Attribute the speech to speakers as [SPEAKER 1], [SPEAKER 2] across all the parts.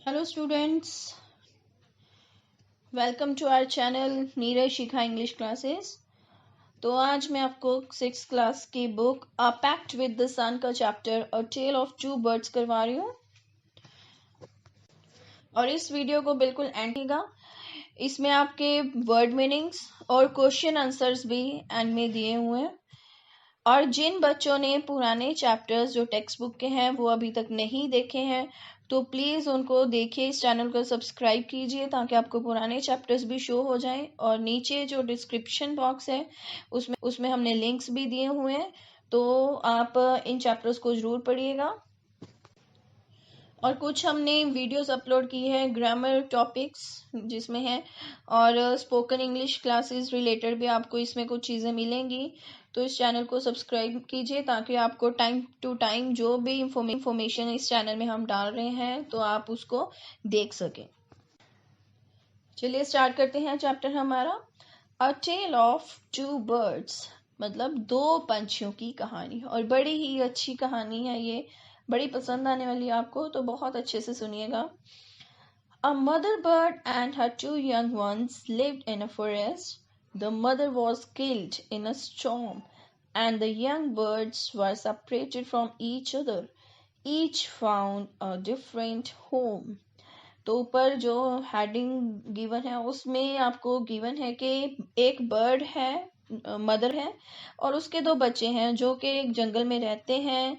[SPEAKER 1] Hello students, welcome to our channel Neeraj Shikha English classes. तो आज मैं आपको 6th क्लास की book a pact with the sun का chapter a tale of two birds करवा रही हूँ। और इस वीडियो को बिल्कुल एंड कीजिएगा। इसमें आपके वर्ड मीनिंग्स और क्वेश्चन आंसर्स भी एंड में दिए हुए हैं। और जिन बच्चों ने पुराने चैप्टर्स जो टेक्स्ट बुक के हैं वो अभी तक नहीं देखे हैं तो प्लीज़ उनको देखिए, इस चैनल को सब्सक्राइब कीजिए ताकि आपको पुराने चैप्टर्स भी शो हो जाएं। और नीचे जो डिस्क्रिप्शन बॉक्स है उसमें हमने लिंक्स भी दिए हुए हैं, तो आप इन चैप्टर्स को ज़रूर पढ़िएगा। और कुछ हमने वीडियोस अपलोड की है ग्रामर टॉपिक्स जिसमें है, और स्पोकन इंग्लिश क्लासेस रिलेटेड भी आपको इसमें कुछ चीज़ें मिलेंगी। तो इस चैनल को सब्सक्राइब कीजिए ताकि आपको टाइम टू टाइम जो भी इंफॉर्मेशन इस चैनल में हम डाल रहे हैं तो आप उसको देख सकें। चलिए स्टार्ट करते हैं चैप्टर हमारा। अ टेल ऑफ टू बर्ड्स मतलब दो पंछियों की कहानी, और बड़ी ही अच्छी कहानी है ये, बड़ी पसंद आने वाली है आपको, तो बहुत अच्छे से सुनिएगा। A mother bird and her two young ones lived in a forest. The mother was killed in a storm, and the young birds were separated from each other. Each found a different home. तो ऊपर जो heading given है उसमें आपको given है कि एक bird है, मदर है, और उसके दो बच्चे हैं जो कि एक जंगल में रहते हैं।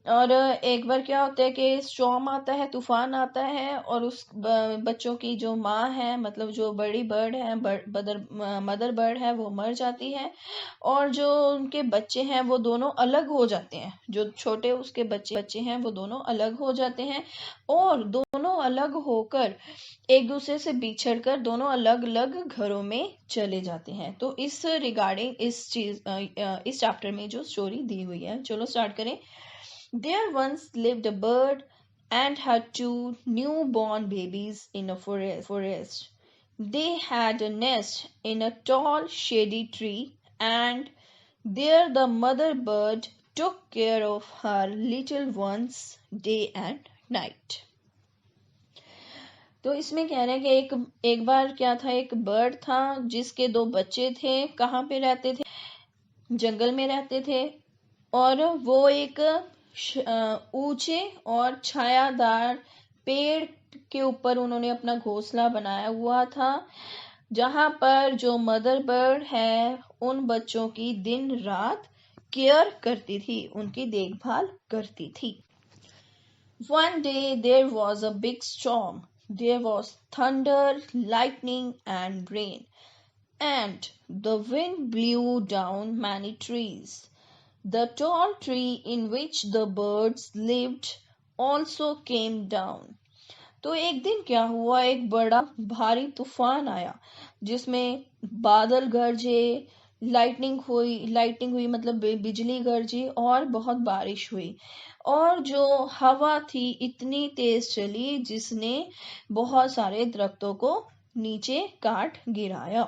[SPEAKER 1] और एक बार क्या होता है कि स्टॉर्म आता है, तूफान आता है, और उस बच्चों की जो माँ है, मतलब जो बड़ी बर्ड है, मदर बर्ड है, वो मर जाती है। और जो उनके बच्चे हैं वो दोनों अलग हो जाते हैं, जो छोटे उसके बच्चे हैं वो दोनों अलग हो जाते हैं, और दोनों अलग होकर एक दूसरे से बिछड़ कर दोनों अलग अलग घरों में चले जाते हैं। तो इस रिगार्डिंग इस चैप्टर में जो स्टोरी दी हुई है, चलो स्टार्ट करें। There once lived a bird and her two newborn babies in a forest. They had a nest in a tall shady tree, and there the mother bird took care of her little ones day and night. तो इसमें कह रहे हैं कि एक बार क्या था, एक बर्ड था जिसके दो बच्चे थे। कहाँ पे रहते थे? जंगल में रहते थे। और वो एक ऊंचे और छायादार पेड़ के ऊपर उन्होंने अपना घोंसला बनाया हुआ था, जहां पर जो मदर बर्ड है उन बच्चों की दिन रात केयर करती थी, उनकी देखभाल करती थी। One day there was a big storm. There was thunder, lightning, and rain, and the wind blew down many trees. The tall tree in which the birds lived also came down. तो एक दिन क्या हुआ, एक बड़ा भारी तूफान आया जिसमें बादल गरजे, लाइटनिंग हुई मतलब बिजली गरजी, और बहुत बारिश हुई। और जो हवा थी इतनी तेज चली जिसने बहुत सारे दरख्तों को नीचे काट गिराया।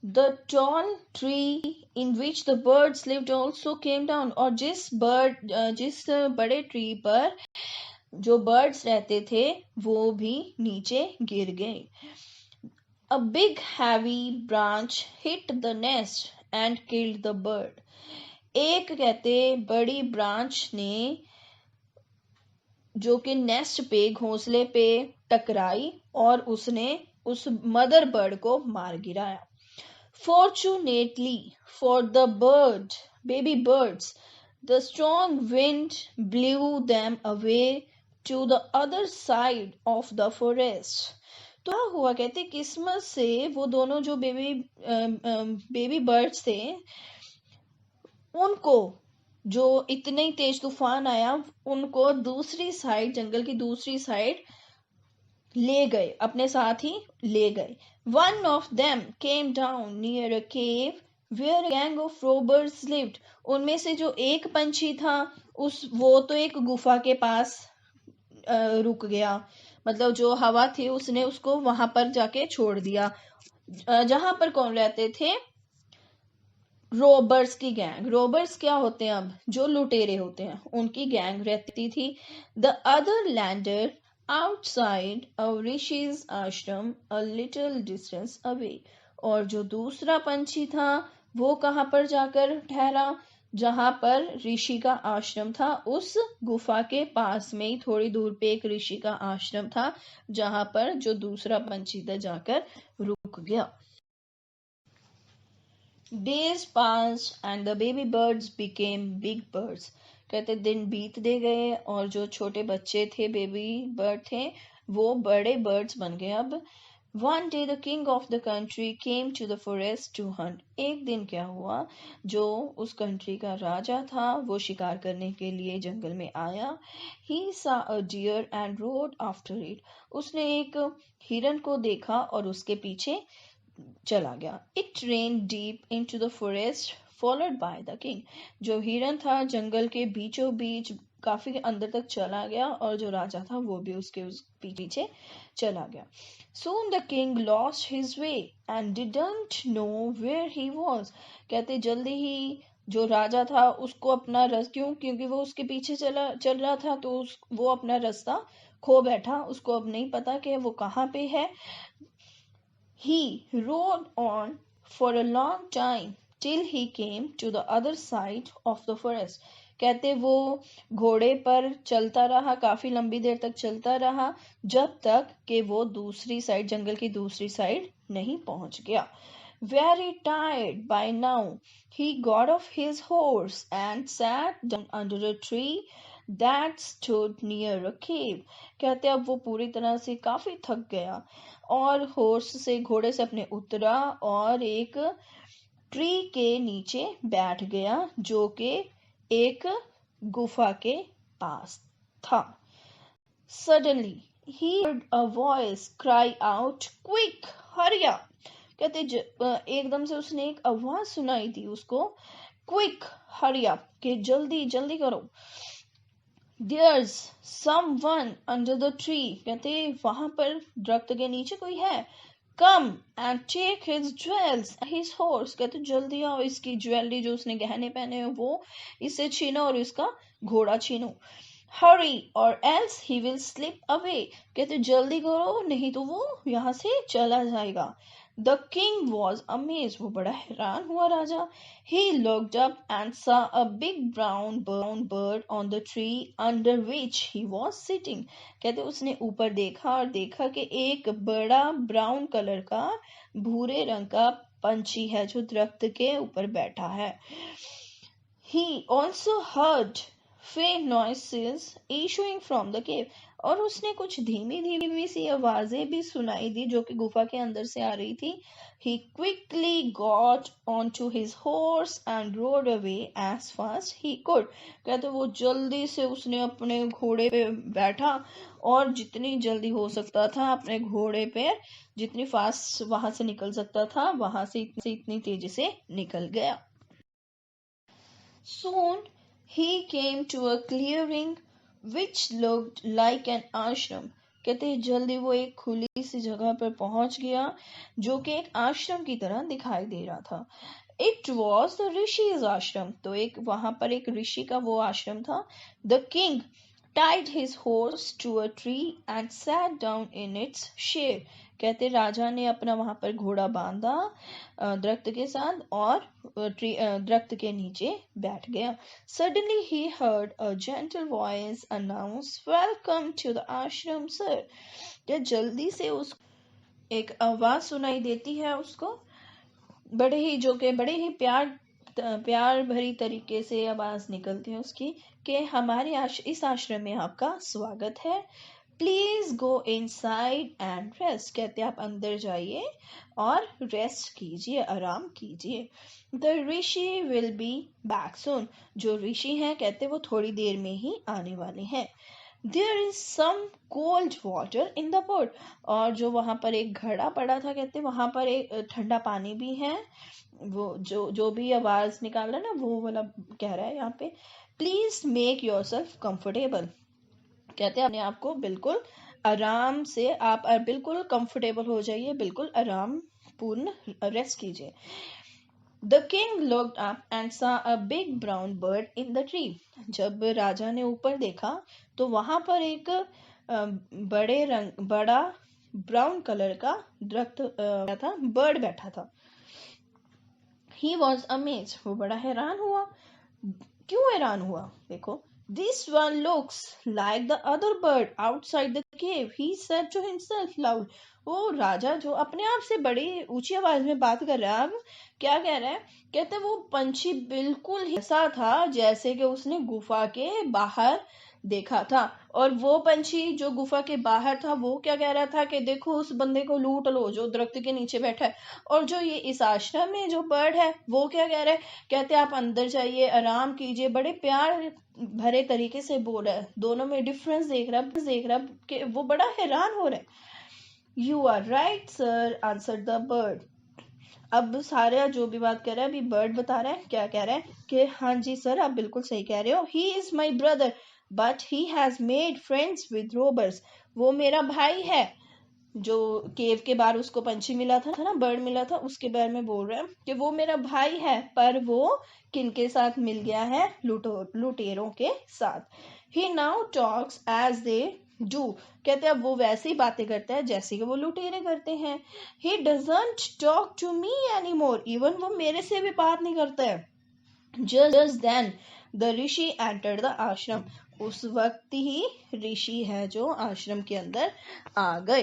[SPEAKER 1] The tall tree in which the birds lived also came down. और जिस बड़े ट्री पर जो बर्ड्स रहते थे वो भी नीचे गिर गए। A big heavy branch hit the nest and killed the bird. एक कहते बड़ी ब्रांच ने जो कि नेस्ट पे, घोंसले पे टकराई और उसने उस मदर बर्ड को मार गिराया। Fortunately for the baby birds, the strong wind blew them away to the other side of the forest. तो क्या हुआ, कहते किस्मत से वो दोनों जो बेबी बर्ड्स थे, उनको जो इतने तेज तूफान आया उनको दूसरी साइड, जंगल की दूसरी साइड ले गए, अपने साथ ही ले गए। One of them came down near a cave where a gang of robbers lived. उनमें से जो एक पंछी था वो तो एक गुफा के पास रुक गया, मतलब जो हवा थी उसने उसको वहां पर जाके छोड़ दिया, जहां पर कौन रहते थे? रोबर्स की गैंग। रोबर्स क्या होते हैं? अब जो लुटेरे होते हैं उनकी गैंग रहती थी। The other lander outside a rishis ashram a little distance away. और जो दूसरा पंछी था वो कहाँ पर जाकर ठहरा? जहां पर ऋषि का आश्रम था, उस गुफा के पास में ही थोड़ी दूर पे एक ऋषि का आश्रम था, जहां पर जो दूसरा पंछी था जाकर रुक गया. Days passed and the baby birds became big birds. कहते दिन बीतते गए और जो छोटे बच्चे थे, बेबी बर्ड थे, वो बड़े बर्ड्स बन गए. अब One day the king of the country came to the forest to hunt. एक दिन क्या हुआ, जो उस कंट्री का राजा था वो शिकार करने के लिए जंगल में आया. He saw a deer and rode after it. उसने एक हिरन को देखा और उसके पीछे चला गया. It ran deep into the forest followed by the king. जो हिरन था जंगल के बीचों बीच काफी अंदर तक चला गया और जो राजा था वो भी उसके पीछे चला गया. Soon the king lost his way and didn't know where he was. कहते जल्दी ही जो राजा था उसको अपना क्योंकि वो उसके पीछे चल रहा था, तो वो अपना रास्ता खो बैठा. उसको अब नहीं पता कि वो कहाँ पे है. He rode on for a long time till he came to the other side of the forest. कहते वो घोड़े पर चलता रहा, काफी लंबी देर तक चलता रहा, जब तक कि वो दूसरी साइड, जंगल की दूसरी साइड नहीं पहुंच गया. Very tired by now, he got off his horse and sat down under a tree that stood near a cave. कहते अब वो पूरी तरह से काफी थक गया और घोड़े से अपने उतरा और एक ट्री के नीचे बैठ गया जो कि एक गुफा के पास था. Suddenly he heard a voice cry out, "Quick, hurry up!" कहते एकदम से उसने एक आवाज सुनाई दी उसको, "Quick, hurry up!" कि जल्दी जल्दी करो. There's someone under the tree. कहते वहां पर दरख्त के नीचे कोई है. Come and take his jewels, his horse. कहते जल्दी आओ, इसकी ज्वेलरी जो उसने गहने पहने हैं वो इसे छीनो और इसका घोड़ा छीनो. Hurry or else he will slip away. कहते जल्दी करो नहीं तो वो यहाँ से चला जाएगा. The king was amazed. वो बड़ा हैरान हुआ राजा. He looked up and saw a big brown bird on the tree under which he was sitting. कहते उसने ऊपर देखा और देखा कि एक बड़ा ब्राउन कलर का, भूरे रंग का पंछी है जो दरख्त के ऊपर बैठा है. He also heard faint noises issuing from the cave. और उसने कुछ धीमी धीमी सी आवाजें भी सुनाई दी जो कि गुफा के अंदर से आ रही थी. He quickly got onto his horse and rode away as fast he could. कहते वो जल्दी से उसने अपने घोड़े पे बैठा और जितनी जल्दी हो सकता था अपने घोड़े पे, जितनी फास्ट वहां से निकल सकता था वहां से इतनी तेजी से निकल गया. Soon he came to a clearing which looked like an ashram. कहते जल्दी वो एक खुली सी जगह पर पहुंच गया जो कि एक आश्रम की तरह दिखाई दे रहा था. It was the Rishi's ashram. तो वहां पर एक ऋषि का वो आश्रम था. The king tied his horse to a tree and sat down in its shade. कहते राजा ने अपना वहां पर घोड़ा बांधा दरख्त के साथ और दरख्त के नीचे बैठ गया. Suddenly he heard a gentle voice announce, "Welcome to the ashram, sir." जल्दी से उस एक आवाज सुनाई देती है उसको, बड़े ही प्यार भरी तरीके से आवाज निकलती है उसकी कि हमारे इस आश्रम में आपका स्वागत है. Please go inside and rest. कहते आप अंदर जाइए और रेस्ट कीजिए, आराम कीजिए. The Rishi will be back soon. जो ऋषि हैं कहते वो थोड़ी देर में ही आने वाले हैं. There is some cold water in the pot. और जो वहां पर एक घड़ा पड़ा था कहते वहां पर एक ठंडा पानी भी है. वो जो भी आवाज निकाल रहा है ना वो वाला कह रहा है यहाँ पे, please make your self comfortable. कहते हैं अपने आप को बिल्कुल आराम से आप बिल्कुल कंफर्टेबल हो जाइए, बिल्कुल आराम पूर्ण रेस्ट कीजिए. The king looked up and saw a big brown bird in the tree. जब राजा ने ऊपर देखा तो वहां पर एक बड़ा ब्राउन कलर का दरख्त था, बर्ड बैठा था। He was amazed, वो बड़ा हैरान हुआ। क्यों हैरान हुआ? देखो, this one looks like the other bird outside the cave, he said to himself loud. वो राजा जो अपने आप से बड़ी ऊंची आवाज में बात कर रहा है, अब क्या कह रहा है? कहते वो पंछी बिल्कुल ऐसा था जैसे कि उसने गुफा के बाहर देखा था। और वो पंछी जो गुफा के बाहर था वो क्या कह रहा था कि देखो उस बंदे को लूट लो जो दरख्त के नीचे बैठा है। और जो ये इस आश्रम में जो बर्ड है वो क्या कह रहा है? कहते आप अंदर जाइए, आराम कीजिए, बड़े प्यार भरे तरीके से बोल रहा है। दोनों में डिफरेंस देख रहा कि वो बड़ा हैरान हो रहा है। You are right sir, answer the bird. अब सारे जो भी बात कर रहा है अभी बर्ड बता रहा है, क्या कह रहा है कि हाँ जी सर आप बिल्कुल सही कह रहे हो। He is my brother but he has made friends with robbers. वो मेरा भाई है। जो केव के बाहर उसको पंछी मिला था ना, बर्ड मिला था, उसके बारे में बोल रहा है कि वो मेरा भाई है, पर वो किनके साथ मिल गया है? लुटेरों के साथ। He now talks as they do. कहते अब वो वैसे ही बातें करता है जैसे कि वो लुटेरे करते हैं। He doesn't talk to me any more, even वो मेरे से भी बात नहीं करता है। Just then the Rishi entered the ashram. उस वक्त ही ऋषि है जो आश्रम के अंदर आ गए।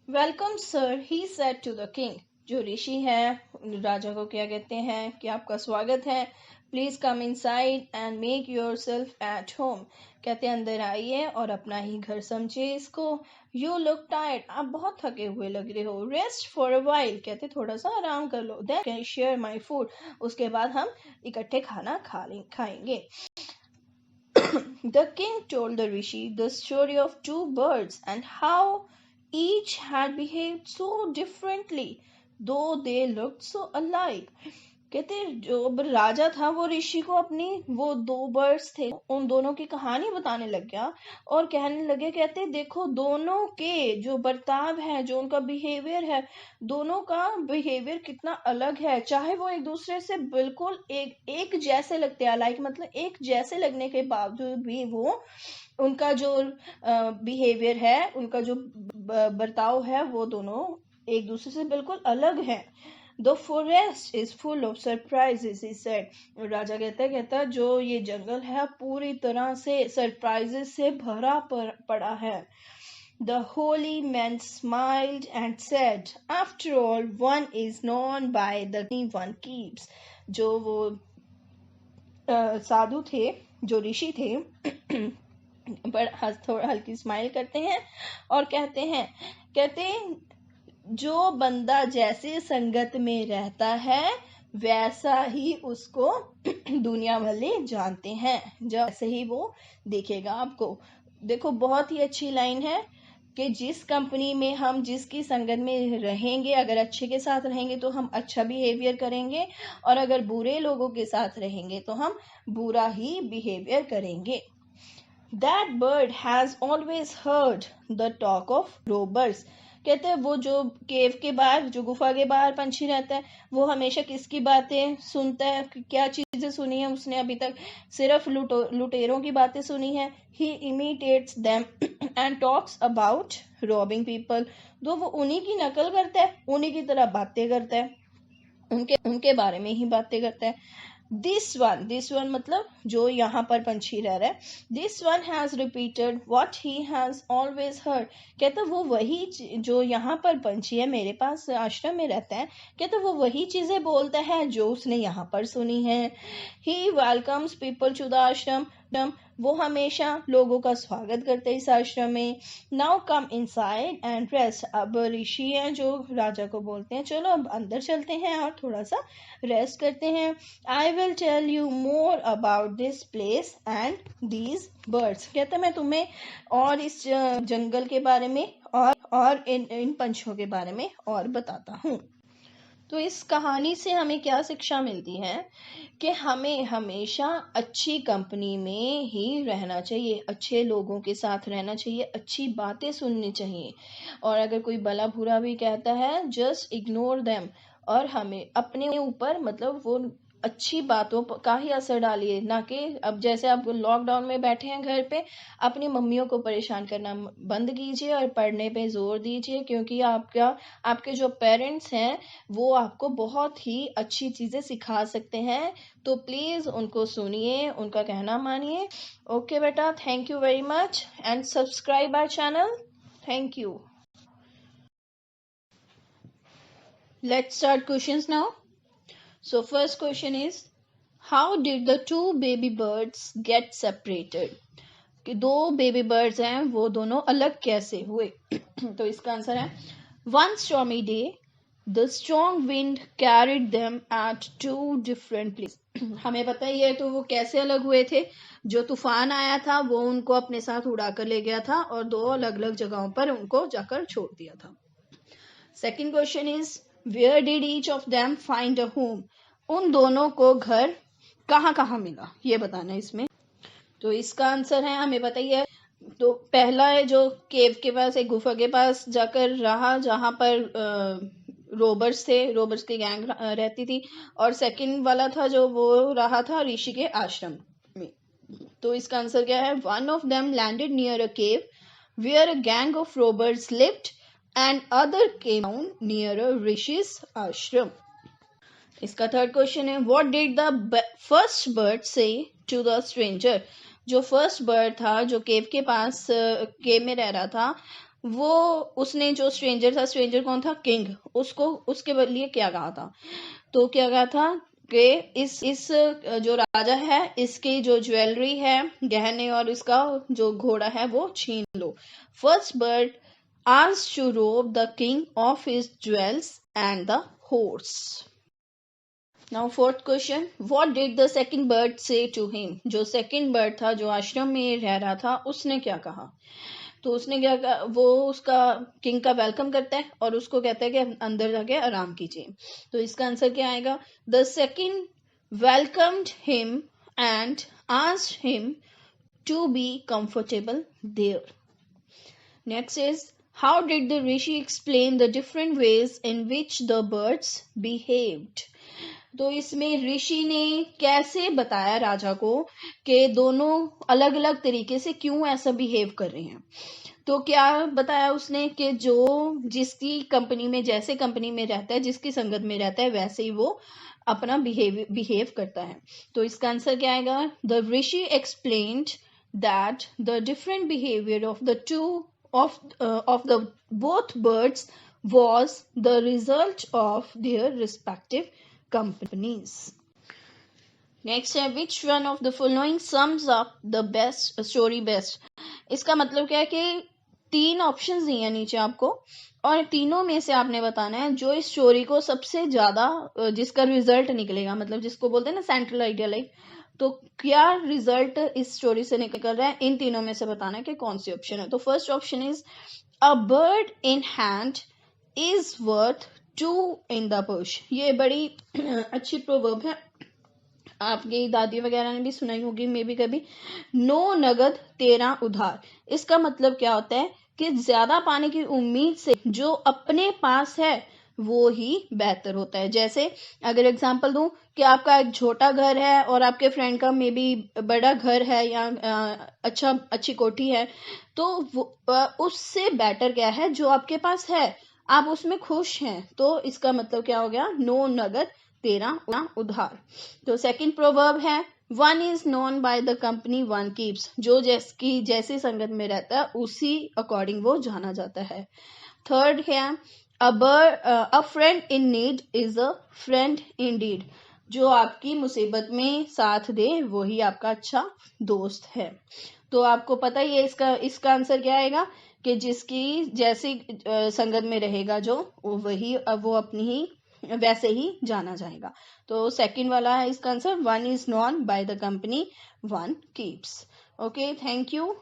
[SPEAKER 1] Welcome sir, he said to the king. जो ऋषि है राजा को क्या कहते हैं कि आपका स्वागत है, please come inside and make yourself at home. कहते हैं अंदर आइए और अपना ही घर समझिए इसको। यू लुक टायर्ड, आप बहुत थके हुए लग रहे हो। रेस्ट फॉर अ वाइल, कहते थोड़ा सा आराम कर लो। Then can share my food, उसके बाद हम इकट्ठे खाना खाएंगे। The king told the rishi the story of two birds and how each had behaved so differently though they looked so alike. कहते जो राजा था वो ऋषि को अपनी वो दो बर्ड्स थे उन दोनों की कहानी बताने लग गया और कहने लगे, कहते देखो दोनों के जो बर्ताव है, जो उनका बिहेवियर है, दोनों का बिहेवियर कितना अलग है। चाहे वो एक दूसरे से बिल्कुल एक जैसे लगते हैं, लाइक मतलब एक जैसे लगने के बावजूद भी वो उनका जो बिहेवियर है, उनका जो बर्ताव है, वो दोनों एक दूसरे से बिल्कुल अलग है। The forest is full of surprises, he said. राजा कहता है जो ये जंगल है पूरी तरह से सरप्राइजेस से भरा पड़ा है। The holy man smiled and said, after all, one is known by the one keeps. जो वो साधु थे, जो ऋषि थे, थोड़ा हल्की स्माइल करते हैं और कहते जो बंदा जैसे संगत में रहता है वैसा ही उसको दुनिया वाले जानते हैं, जैसे ही वो देखेगा आपको। देखो बहुत ही अच्छी लाइन है कि जिस कंपनी में हम जिसकी संगत में रहेंगे, अगर अच्छे के साथ रहेंगे तो हम अच्छा बिहेवियर करेंगे और अगर बुरे लोगों के साथ रहेंगे तो हम बुरा ही बिहेवियर करेंगे। That bird has always heard the talk of robbers. कहते हैं वो जो केव के बाहर, जो गुफा के बाहर पंछी रहता है, वो हमेशा किसकी बातें सुनता है? क्या चीजें सुनी है उसने अभी तक? सिर्फ लुटेरों की बातें सुनी है। He imitates them and talks about robbing people. तो वो उन्हीं की नकल करता है, उन्हीं की तरह बातें करता है, उनके बारे में ही बातें करता है। दिस वन मतलब जो यहाँ पर पंछी रह रहा है। This one has repeated what he has always heard. कहता वो वही जो यहाँ पर पंछी है मेरे पास आश्रम में रहता है, कहता वो वही चीजें बोलता है जो उसने यहाँ पर सुनी है। ही वेलकम्स पीपल टू द आश्रम, वो हमेशा लोगों का स्वागत करते हैं इस आश्रम में। Now come inside and rest. अब ऋषि हैं जो राजा को बोलते हैं चलो अब अंदर चलते हैं और थोड़ा सा रेस्ट करते हैं। I will tell you more about this place and these birds. कहता मैं तुम्हें और इस जंगल के बारे में और इन पंछियों के बारे में और बताता हूँ। तो इस कहानी से हमें क्या शिक्षा मिलती है कि हमें हमेशा अच्छी कंपनी में ही रहना चाहिए, अच्छे लोगों के साथ रहना चाहिए, अच्छी बातें सुननी चाहिए और अगर कोई भला बुरा भी कहता है जस्ट इग्नोर देम। और हमें अपने ऊपर मतलब वो अच्छी बातों का ही असर डालिए, ना कि अब जैसे आप लॉकडाउन में बैठे हैं घर पे, अपनी मम्मियों को परेशान करना बंद कीजिए और पढ़ने पे जोर दीजिए, क्योंकि आपके जो पेरेंट्स हैं वो आपको बहुत ही अच्छी चीजें सिखा सकते हैं। तो प्लीज उनको सुनिए, उनका कहना मानिए। ओके बेटा, thank you very much and subscribe our channel. Thank you. Let's start questions now. So first question is, how did the two baby birds get separated? कि दो बेबी बर्ड्स हैं वो दोनों अलग कैसे हुए? तो इसका आंसर है, one stormy day the strong wind carried them at two different places. हमें पता ही है तो वो कैसे अलग हुए थे? जो तूफान आया था वो उनको अपने साथ उड़ा कर ले गया था और दो अलग अलग जगहों पर उनको जाकर छोड़ दिया था। Second question is, where did each of them find a home? उन दोनों को घर कहाँ कहाँ मिला, ये बताना है इसमें। तो इसका आंसर है, हमें पता ही है, तो पहला है जो केव के पास, एक गुफा के पास जाकर रहा जहां पर रोबर्स थे, रोबर्स की गैंग रहती थी। और सेकंड वाला था जो वो रहा था ऋषि के आश्रम में। तो इसका आंसर क्या है, one of them landed near a cave where a gang of robbers lived and other came down near a Rishi's ashram. इसका थर्ड क्वेश्चन है, what did the first bird say to the stranger? जो first bird था जो केव के पास केव में रह रहा था, वो उसने, जो स्ट्रेंजर था, स्ट्रेंजर कौन था, किंग, उसको उसके लिए क्या कहा था? तो क्या कहा था कि इस जो राजा है इसकी जो ज्वेलरी है, गहने और इसका जो घोड़ा है वो छीन लो। First bird asked to rob the king of his jewels and the horse. Now fourth question, what did the second bird say to him? जो second bird था जो आश्रम में रह रहा था, उसने क्या कहा? तो उसने क्या कहा, वो उसका किंग का वेलकम करता है और उसको कहता है कि अंदर जाके आराम कीजिए। तो इसका आंसर क्या आएगा, the second welcomed him and asked him to be comfortable there. Next is, how did the rishi explain the different ways in which the birds behaved? तो इसमें ऋषि ने कैसे बताया राजा को कि दोनों अलग अलग तरीके से क्यों ऐसा बिहेव कर रहे हैं? तो क्या बताया उसने कि जो जिसकी कंपनी में, जैसे कंपनी में रहता है, जिसकी संगत में रहता है, वैसे ही वो अपना बिहेव करता है। तो इसका आंसर क्या आएगा, the Rishi explained that the different behavior of the two of the both birds was the result of their respective companies. Next है, which one of the following sums up the best story best? इसका मतलब क्या है कि तीन options दिए हैं नीचे आपको और तीनों में से आपने बताना है जो इस स्टोरी को सबसे ज्यादा, जिसका रिजल्ट निकलेगा, मतलब जिसको बोलते हैं ना सेंट्रल आइडिया, लाइक, तो क्या रिजल्ट इस स्टोरी से निकल रहा है, इन तीनों में से बताना है कि कौन सी ऑप्शन है। तो first option is, a bird in hand is worth two in the bush. ये बड़ी अच्छी प्रोवर्ब है, आपकी दादी वगैरह ने भी सुनाई होगी मे बी कभी। नो नगद तेरा उधार, इसका मतलब क्या होता है कि ज्यादा पाने की उम्मीद से जो अपने पास है वो ही बेहतर होता है। जैसे अगर एग्जांपल दूं कि आपका एक छोटा घर है और आपके फ्रेंड का मे बी बड़ा घर है या अच्छी कोठी है, तो उससे बेटर क्या है जो आपके पास है, आप उसमें खुश हैं, तो इसका मतलब क्या हो गया, नो नगद तेरा उधार। तो सेकंड प्रोवर्ब है, one is known by the company one keeps, जो जैसी संगत में रहता है उसी अकॉर्डिंग वो जाना जाता है। थर्ड है, a friend in need is a friend in deed, जो आपकी मुसीबत में साथ दे वही आपका अच्छा दोस्त है। तो आपको पता ही है इसका आंसर क्या आएगा कि जिसकी जैसी संगत में रहेगा जो वही वो अपनी ही वैसे ही जाना जाएगा। तो सेकंड वाला है इसका answer, one is known by the company one keeps. Okay, thank you.